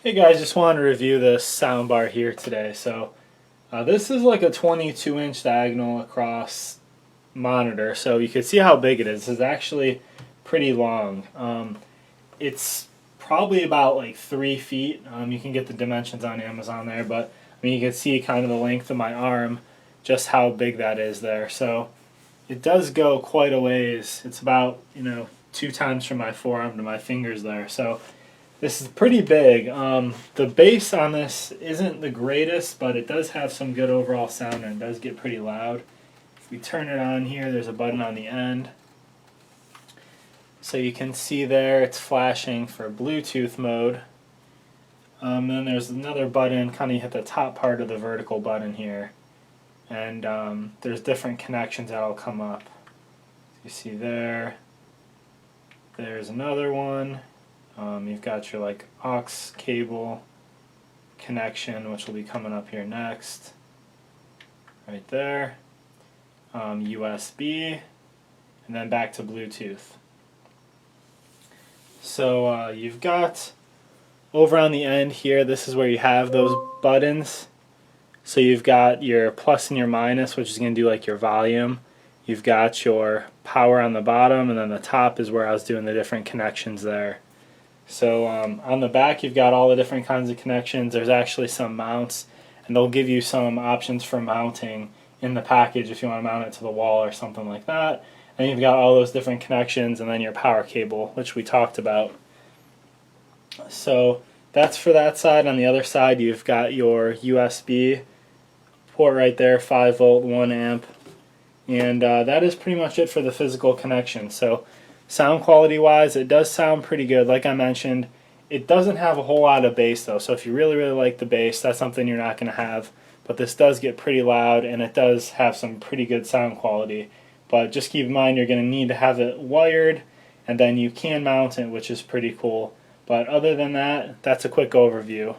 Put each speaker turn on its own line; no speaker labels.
Hey guys, just wanted to review this soundbar here today. This is like a 22-inch diagonal across monitor, so you can see how big it is. It's actually pretty long. It's probably about like 3 feet. You can get the dimensions on Amazon there, but I mean you can see kind of the length of my arm, just how big that is there. So it does go quite a ways. It's about 2 times from my forearm to my fingers there. So this is pretty big. The bass on this isn't the greatest, but it does have some good overall sound and it does get pretty loud. If we turn it on here, there's a button on the end. So you can see there it's flashing for Bluetooth mode. Then there's another button, kind of hit the top part of the vertical button here. And there's different connections that will come up. You see there. There's another one. You've got your like aux cable connection, which will be coming up here next, right there. USB, and then back to Bluetooth. So you've got over on the end here, this is where you have those buttons. So you've got your plus and your minus, which is going to do like your volume. You've got your power on the bottom, and then the top is where I was doing the different connections there. So on the back you've got all the different kinds of connections. There's actually some mounts, and they'll give you some options for mounting in the package if you want to mount it to the wall or something like that. And you've got all those different connections, and then your power cable, which we talked about. So that's for that side. On the other side you've got your USB port right there, 5 volt, 1 amp. And that is pretty much it for the physical connection. So sound quality wise, it does sound pretty good. Like I mentioned, it doesn't have a whole lot of bass though, so if you really like the bass, that's something you're not going to have. But this does get pretty loud, and it does have some pretty good sound quality. But just keep in mind you're going to need to have it wired, and then you can mount it, which is pretty cool. But other than that, that's a quick overview.